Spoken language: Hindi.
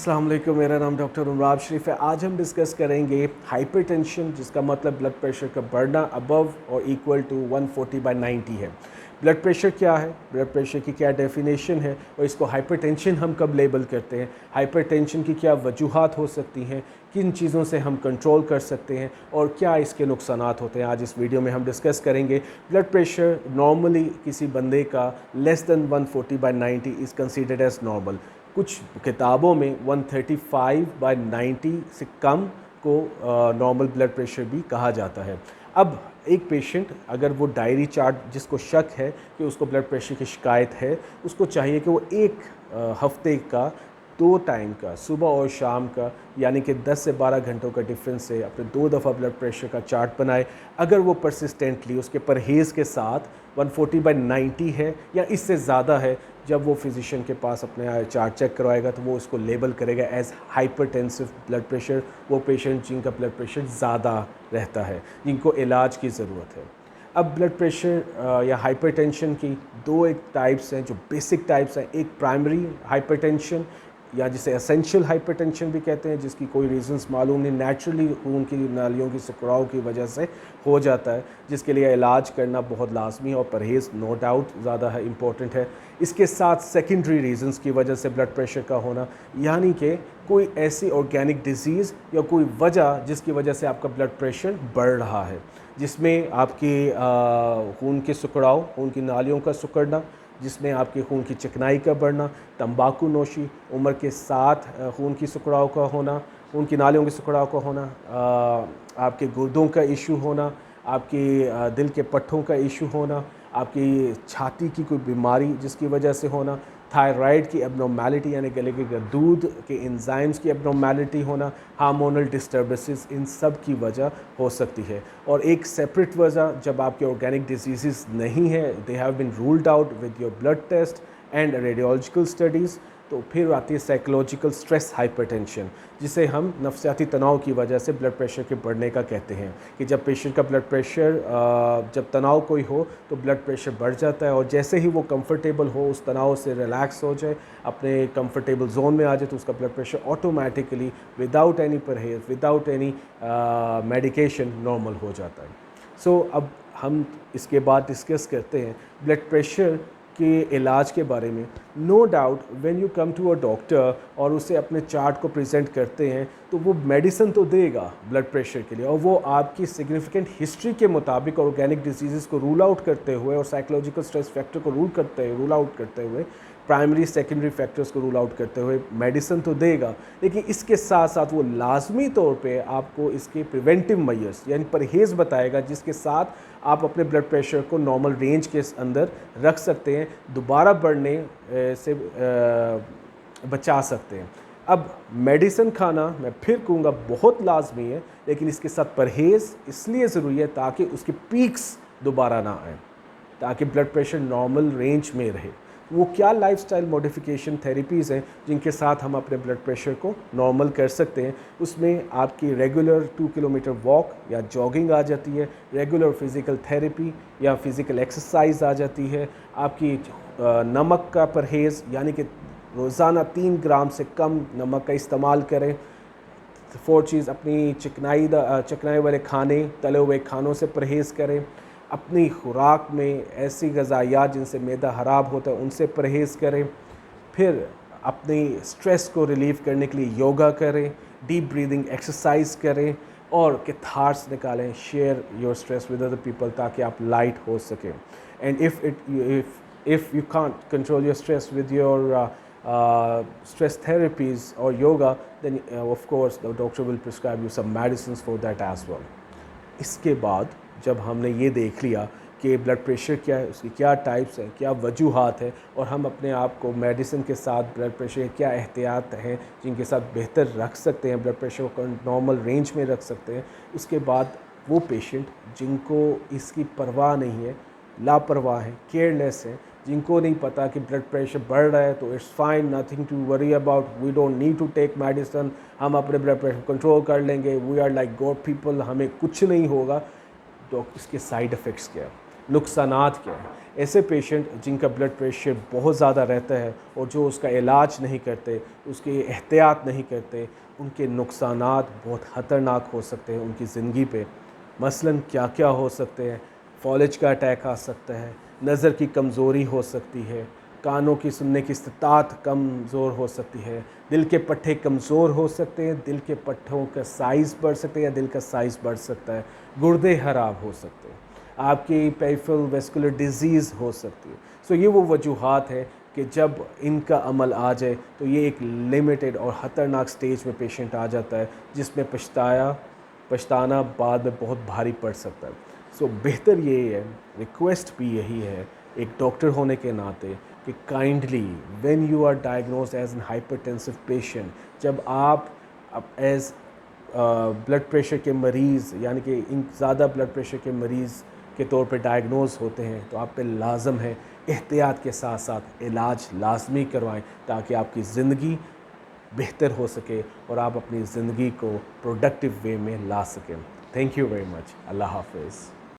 अस्सलाम वालेकुम, मेरा नाम डॉक्टर उमराब शरीफ है। आज हम डिस्कस करेंगे हाइपरटेंशन, जिसका मतलब ब्लड प्रेशर का बढ़ना अबव और इक्वल टू 140/90 है। ब्लड प्रेशर क्या है, ब्लड प्रेशर की क्या डेफिनेशन है और इसको हाइपरटेंशन हम कब लेबल करते हैं, हाइपरटेंशन की क्या वजूहात हो सकती हैं, किन चीज़ों से हम कंट्रोल कर सकते हैं और क्या इसके नुकसानात होते हैं, आज इस वीडियो में हम डिस्कस करेंगे। ब्लड प्रेशर नॉर्मली किसी बंदे का less than 140/90 is considered as normal. कुछ किताबों में 135/90 से कम को नॉर्मल ब्लड प्रेशर भी कहा जाता है। अब एक पेशेंट, अगर वो डायरी चार्ट, जिसको शक है कि उसको ब्लड प्रेशर की शिकायत है, उसको चाहिए कि वो एक हफ्ते का 2 टाइम का, सुबह और शाम का, यानी कि 10 से 12 घंटों का डिफरेंस से अपने 2 दफ़ा ब्लड प्रेशर का चार्ट बनाए। अगर वो परसिस्टेंटली उसके परहेज़ के साथ 140/90 है या इससे ज़्यादा है, जब वो फिजिशियन के पास अपने चार्ट चेक करवाएगा तो वो इसको लेबल करेगा एज हाइपरटेंसिव ब्लड प्रेशर। वो पेशेंट जिनका ब्लड प्रेशर ज़्यादा रहता है, जिनको इलाज की ज़रूरत है। अब ब्लड प्रेशर या हाइपरटेंशन की दो एक टाइप्स हैं, जो बेसिक टाइप्स हैं। एक प्राइमरी हाइपरटेंशन, या जिसे एसेंशियल हाइपरटेंशन भी कहते हैं, जिसकी कोई रीजंस मालूम नहीं, नेचुरली खून की नालियों की सिकुड़ाव की वजह से हो जाता है, जिसके लिए इलाज करना बहुत लाजमी है और परहेज़ नो डाउट ज़्यादा है, इम्पॉर्टेंट है। इसके साथ सेकेंडरी रीजंस की वजह से ब्लड प्रेशर का होना, यानी कि कोई ऐसी ऑर्गेनिक डिजीज़ या कोई वजह जिसकी वजह से आपका ब्लड प्रेशर बढ़ रहा है, जिसमें आपकी खून के सिकुड़ाव, खून की नालियों का सिकुड़ना, जिसमें आपके खून की चिकनाई का बढ़ना, तंबाकू नोशी, उम्र के साथ खून की सिकुड़ाव का होना, खून की नालियों के सिकुड़ाव का होना, आपके गुर्दों का इशू होना, आपके दिल के पट्ठों का इशू होना, आपकी छाती की कोई बीमारी जिसकी वजह से होना, थायराइड की एब्नॉर्मेलिटी यानी गले के दूध के एंजाइम्स की एब्नॉर्मेलिटी होना, हार्मोनल डिस्टर्बेंसेस, इन सब की वजह हो सकती है। और एक सेपरेट वजह, जब आपके ऑर्गेनिक डिजीज़ नहीं है, they have been ruled out with your blood test and radiological studies, तो फिर आती है साइकोलॉजिकल स्ट्रेस हाइपरटेंशन, जिसे हम नफ्सियाती तनाव की वजह से ब्लड प्रेशर के बढ़ने का कहते हैं। कि जब पेशेंट का ब्लड प्रेशर, जब तनाव कोई हो तो ब्लड प्रेशर बढ़ जाता है, और जैसे ही वो कंफर्टेबल हो, उस तनाव से रिलैक्स हो जाए, अपने कंफर्टेबल जोन में आ जाए, तो उसका blood pressure automatically without any परहेज, विदाउट एनी मेडिकेशन नॉर्मल हो जाता है। सो अब हम इसके बाद डिस्कस करते हैं ब्लड प्रेशर के इलाज के बारे में। No doubt when you come to a doctor और उसे अपने चार्ट को प्रेजेंट करते हैं, तो वो मेडिसिन तो देगा ब्लड प्रेशर के लिए, और वो आपकी सिग्निफिकेंट हिस्ट्री के मुताबिक ऑर्गेनिक डिजीज़ को रूल आउट करते हुए और साइकोलॉजिकल स्ट्रेस फैक्टर को रूल आउट करते हुए, प्राइमरी सेकेंडरी फैक्टर्स को रूल आउट करते हुए मेडिसिन तो देगा, लेकिन इसके साथ साथ वो लाजमी तौर पे आपको इसके प्रिवेंटिव मेजर्स यानी परहेज़ बताएगा, जिसके साथ आप अपने ब्लड प्रेशर को नॉर्मल रेंज के अंदर रख सकते हैं, दोबारा बढ़ने से बचा सकते हैं। अब मेडिसिन खाना, मैं फिर कहूँगा, बहुत लाजमी है, लेकिन इसके साथ परहेज़ इसलिए ज़रूरी है ताकि उसके पीक्स दोबारा ना आए, ताकि ब्लड प्रेशर नॉर्मल रेंज में रहे। वो क्या लाइफस्टाइल मॉडिफिकेशन थेरेपीज़ हैं जिनके साथ हम अपने ब्लड प्रेशर को नॉर्मल कर सकते हैं। उसमें आपकी रेगुलर 2 किलोमीटर वॉक या जॉगिंग आ जाती है, रेगुलर फिज़िकल थेरेपी या फिज़िकल एक्सरसाइज आ जाती है, आपकी नमक का परहेज़, यानी कि रोज़ाना 3 ग्राम से कम नमक का इस्तेमाल करें। 4 चीज़, अपनी चिकनाई वाले खाने, तले हुए खानों से परहेज़ करें। अपनी खुराक में ऐसी ग़िज़ायात जिनसे मैदा ख़राब होता है, उनसे परहेज़ करें। फिर अपनी स्ट्रेस को रिलीव करने के लिए योगा करें, डीप ब्रीदिंग एक्सरसाइज करें, और किथार्स निकालें। Share your stress with other people, ताकि आप लाइट हो सकें। And if you can't control your stress with your stress therapies or yoga, then of course the doctor will prescribe you some medicines for that as well. इसके बाद जब हमने ये देख लिया कि ब्लड प्रेशर क्या है, उसकी क्या टाइप्स हैं, क्या वजूहात है, और हम अपने आप को मेडिसिन के साथ ब्लड प्रेशर के क्या एहतियात हैं जिनके साथ बेहतर रख सकते हैं, ब्लड प्रेशर को नॉर्मल रेंज में रख सकते हैं, उसके बाद वो पेशेंट जिनको इसकी परवाह नहीं है, लापरवाह हैं, केयरलेस हैं, जिनको नहीं पता कि ब्लड प्रेशर बढ़ रहा है तो it's fine, nothing to worry about, we don't need to take medicine, हम अपने ब्लड प्रेशर कंट्रोल कर लेंगे, we are like god people, हमें कुछ नहीं होगा। तो इसके साइड इफ़ेक्ट्स क्या है? नुकसानात क्या हैं। ऐसे पेशेंट जिनका ब्लड प्रेशर बहुत ज़्यादा रहता है और जो उसका इलाज नहीं करते, उसकी एहतियात नहीं करते, उनके नुकसानात बहुत ख़तरनाक हो सकते हैं उनकी ज़िंदगी पे। मसलन क्या क्या हो सकते हैं, फॉलेज का अटैक आ सकता है, नज़र की कमज़ोरी हो सकती है, कानों की सुनने की इस्तात कमज़ोर हो सकती है, दिल के पट्टे कमज़ोर हो सकते हैं, दिल के पट्टों का साइज़ बढ़ सकता है या दिल का साइज़ बढ़ सकता है, गुर्दे ख़राब हो सकते हैं, आपकी पेरिफेरल वेस्कुलर डिजीज़ हो सकती है। सो ये वो वजूहात है कि जब इनका अमल आ जाए तो ये एक लिमिटेड और ख़तरनाक स्टेज में पेशेंट आ जाता है जिसमें पछताना बाद में बहुत भारी पड़ सकता है। सो बेहतर ये है, रिक्वेस्ट भी यही है एक डॉक्टर होने के नाते कि kindly when you are diagnosed as an hypertensive patient, जब आप एज ब्लड प्रेशर के मरीज़ यानी कि इन ज़्यादा ब्लड प्रेशर के मरीज़ के तौर पे डायग्नोज होते हैं तो आप पे लाजम है एहतियात के साथ साथ इलाज लाजमी करवाएं ताकि आपकी ज़िंदगी बेहतर हो सके और आप अपनी ज़िंदगी को प्रोडक्टिव वे में ला सकें। Thank you very much. अल्लाह हाफ़िज़।